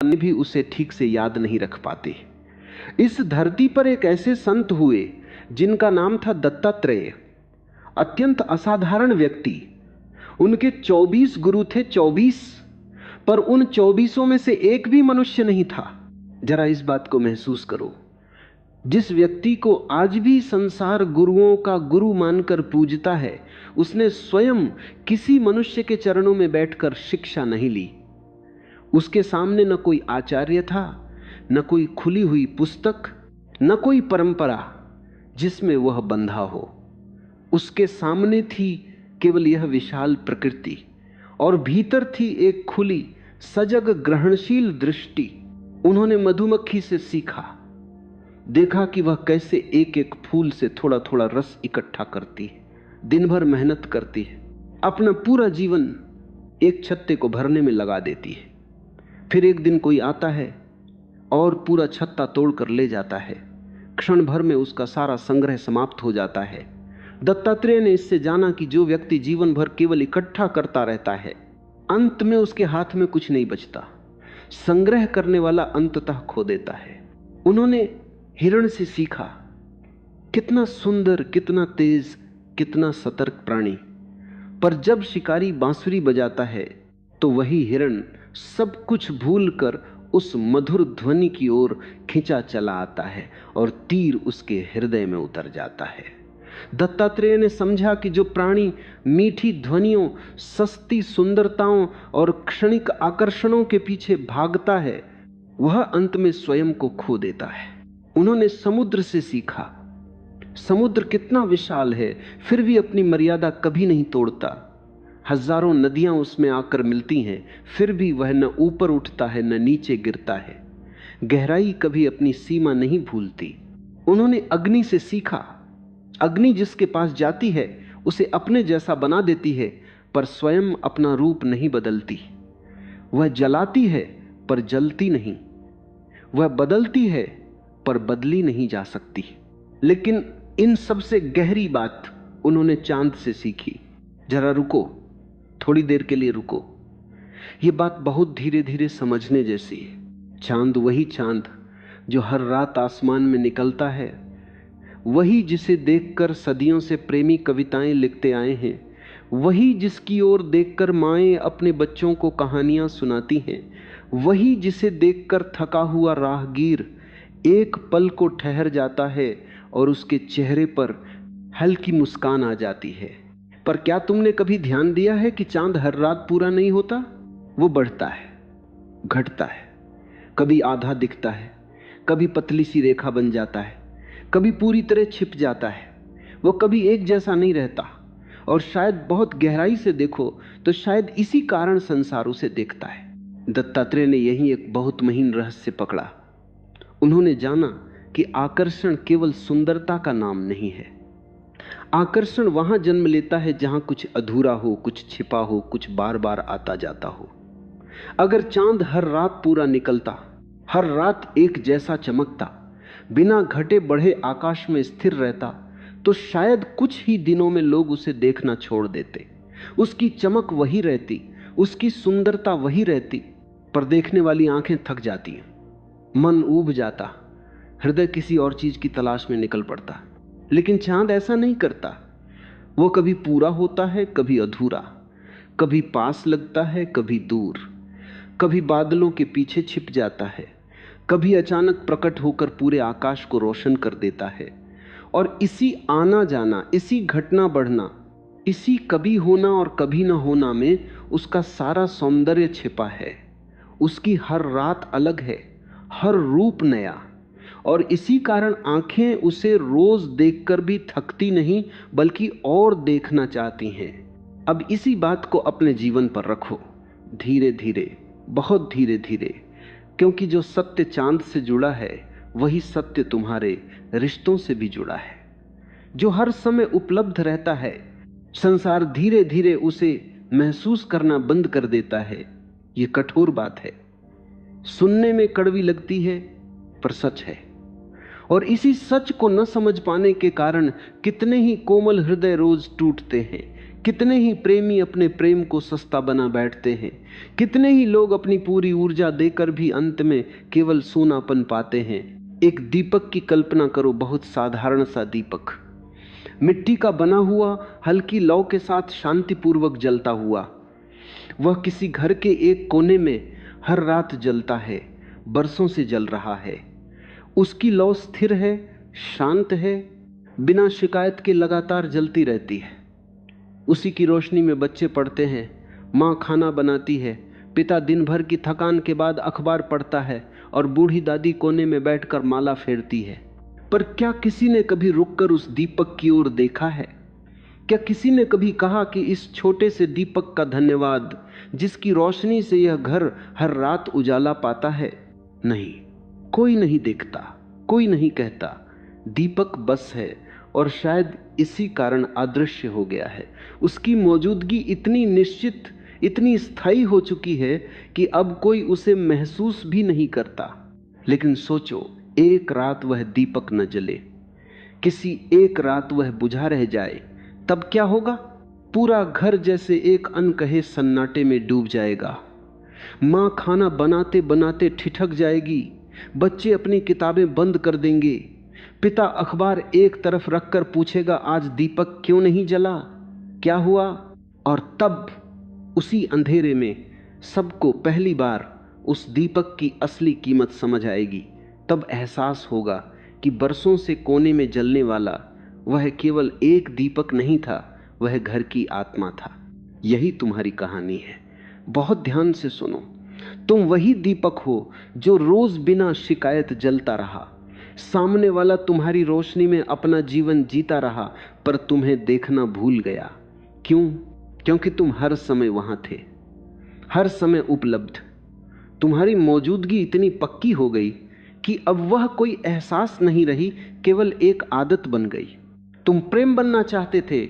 भी उसे ठीक से याद नहीं रख पाते। इस धरती पर एक ऐसे संत हुए जिनका नाम था दत्तात्रेय। अत्यंत असाधारण व्यक्ति। उनके 24 गुरु थे, 24, पर उन 24 में से एक भी मनुष्य नहीं था। जरा इस बात को महसूस करो। जिस व्यक्ति को आज भी संसार गुरुओं का गुरु मानकर पूजता है, उसने स्वयं किसी मनुष्य के चरणों में बैठकर शिक्षा नहीं ली। उसके सामने न कोई आचार्य था, न कोई खुली हुई पुस्तक, न कोई परंपरा जिसमें वह बंधा हो। उसके सामने थी केवल यह विशाल प्रकृति, और भीतर थी एक खुली सजग ग्रहणशील दृष्टि। उन्होंने मधुमक्खी से सीखा, देखा कि वह कैसे एक एक फूल से थोड़ा थोड़ा रस इकट्ठा करती है, दिन भर मेहनत करती है, अपना पूरा जीवन एक छत्ते को भरने में लगा देती है। फिर एक दिन कोई आता है और पूरा छत्ता तोड़कर ले जाता है। क्षण भर में उसका सारा संग्रह समाप्त हो जाता है। दत्तात्रेय ने इससे जाना कि जो व्यक्ति जीवन भर केवल इकट्ठा करता रहता है, अंत में उसके हाथ में कुछ नहीं बचता। संग्रह करने वाला अंततः खो देता है। उन्होंने हिरण से सीखा, कितना सुंदर, कितना तेज, कितना सतर्क प्राणी। पर जब शिकारी बांसुरी बजाता है तो वही हिरण सब कुछ भूलकर उस मधुर ध्वनि की ओर खिंचा चला आता है और तीर उसके हृदय में उतर जाता है। दत्तात्रेय ने समझा कि जो प्राणी मीठी ध्वनियों, सस्ती सुंदरताओं और क्षणिक आकर्षणों के पीछे भागता है, वह अंत में स्वयं को खो देता है। उन्होंने समुद्र से सीखा। समुद्र कितना विशाल है, फिर भी अपनी मर्यादा कभी नहीं तोड़ता। हजारों नदियां उसमें आकर मिलती हैं, फिर भी वह न ऊपर उठता है न नीचे गिरता है। गहराई कभी अपनी सीमा नहीं भूलती। उन्होंने अग्नि से सीखा। अग्नि जिसके पास जाती है उसे अपने जैसा बना देती है, पर स्वयं अपना रूप नहीं बदलती। वह जलाती है पर जलती नहीं। वह बदलती है पर बदली नहीं जा सकती। लेकिन इन सबसे गहरी बात उन्होंने चांद से सीखी। जरा रुको, थोड़ी देर के लिए रुको। ये बात बहुत धीरे धीरे समझने जैसी है। चांद वही चांद जो हर रात आसमान में निकलता है, वही जिसे देखकर सदियों से प्रेमी कविताएं लिखते आए हैं, वही जिसकी ओर देखकर माएं अपने बच्चों को कहानियां सुनाती हैं, वही जिसे देखकर थका हुआ राहगीर एक पल को ठहर जाता है और उसके चेहरे पर हल्की मुस्कान आ जाती है। पर क्या तुमने कभी ध्यान दिया है कि चांद हर रात पूरा नहीं होता? वो बढ़ता है, घटता है, कभी आधा दिखता है, कभी पतली सी रेखा बन जाता है, कभी पूरी तरह छिप जाता है। वो कभी एक जैसा नहीं रहता, और शायद बहुत गहराई से देखो तो शायद इसी कारण संसार उसे देखता है। दत्तात्रेय ने यही एक बहुत महीन रहस्य पकड़ा। उन्होंने जाना कि आकर्षण केवल सुंदरता का नाम नहीं है। आकर्षण वहां जन्म लेता है जहां कुछ अधूरा हो, कुछ छिपा हो, कुछ बार बार आता जाता हो। अगर चांद हर रात पूरा निकलता, हर रात एक जैसा चमकता, बिना घटे बढ़े आकाश में स्थिर रहता, तो शायद कुछ ही दिनों में लोग उसे देखना छोड़ देते। उसकी चमक वही रहती, उसकी सुंदरता वही रहती, पर देखने वाली आंखें थक जाती हैं, मन ऊब जाता, हृदय किसी और चीज की तलाश में निकल पड़ता। लेकिन चांद ऐसा नहीं करता। वो कभी पूरा होता है, कभी अधूरा, कभी पास लगता है, कभी दूर, कभी बादलों के पीछे छिप जाता है, कभी अचानक प्रकट होकर पूरे आकाश को रोशन कर देता है। और इसी आना जाना, इसी घटना बढ़ना, इसी कभी होना और कभी न होना में उसका सारा सौंदर्य छिपा है। उसकी हर रात अलग है, हर रूप नया, और इसी कारण आंखें उसे रोज देखकर भी थकती नहीं, बल्कि और देखना चाहती हैं। अब इसी बात को अपने जीवन पर रखो, धीरे धीरे, बहुत धीरे धीरे, क्योंकि जो सत्य चांद से जुड़ा है वही सत्य तुम्हारे रिश्तों से भी जुड़ा है, जो हर समय उपलब्ध रहता है। संसार धीरे धीरे उसे महसूस करना बंद कर देता है। ये कठोर बात है, सुनने में कड़वी लगती है, पर सच है। और इसी सच को न समझ पाने के कारण कितने ही कोमल हृदय रोज टूटते हैं, कितने ही प्रेमी अपने प्रेम को सस्ता बना बैठते हैं, कितने ही लोग अपनी पूरी ऊर्जा देकर भी अंत में केवल सूनापन पाते हैं। एक दीपक की कल्पना करो, बहुत साधारण सा दीपक, मिट्टी का बना हुआ, हल्की लौ के साथ शांतिपूर्वक जलता हुआ। वह किसी घर के एक कोने में हर रात जलता है, बरसों से जल रहा है। उसकी लौ स्थिर है, शांत है, बिना शिकायत के लगातार जलती रहती है। उसी की रोशनी में बच्चे पढ़ते हैं, माँ खाना बनाती है, पिता दिन भर की थकान के बाद अखबार पढ़ता है और बूढ़ी दादी कोने में बैठकर माला फेरती है। पर क्या किसी ने कभी रुककर उस दीपक की ओर देखा है? क्या किसी ने कभी कहा कि इस छोटे से दीपक का धन्यवाद, जिसकी रोशनी से यह घर हर रात उजाला पाता है? नहीं, कोई नहीं देखता, कोई नहीं कहता। दीपक बस है और शायद इसी कारण अदृश्य हो गया है। उसकी मौजूदगी इतनी निश्चित, इतनी स्थायी हो चुकी है कि अब कोई उसे महसूस भी नहीं करता। लेकिन सोचो, एक रात वह दीपक न जले, किसी एक रात वह बुझा रह जाए, तब क्या होगा? पूरा घर जैसे एक अनकहे सन्नाटे में डूब जाएगा। माँ खाना बनाते बनाते ठिठक जाएगी, बच्चे अपनी किताबें बंद कर देंगे, पिता अखबार एक तरफ रखकर पूछेगा, आज दीपक क्यों नहीं जला, क्या हुआ? और तब उसी अंधेरे में सबको पहली बार उस दीपक की असली कीमत समझ आएगी। तब एहसास होगा कि बरसों से कोने में जलने वाला वह केवल एक दीपक नहीं था, वह घर की आत्मा था। यही तुम्हारी कहानी है। बहुत ध्यान से सुनो। तुम वही दीपक हो जो रोज बिना शिकायत जलता रहा। सामने वाला तुम्हारी रोशनी में अपना जीवन जीता रहा, पर तुम्हें देखना भूल गया। क्यों? क्योंकि तुम हर समय वहां थे, हर समय उपलब्ध। तुम्हारी मौजूदगी इतनी पक्की हो गई कि अब वह कोई एहसास नहीं रही, केवल एक आदत बन गई। तुम प्रेम बनना चाहते थे,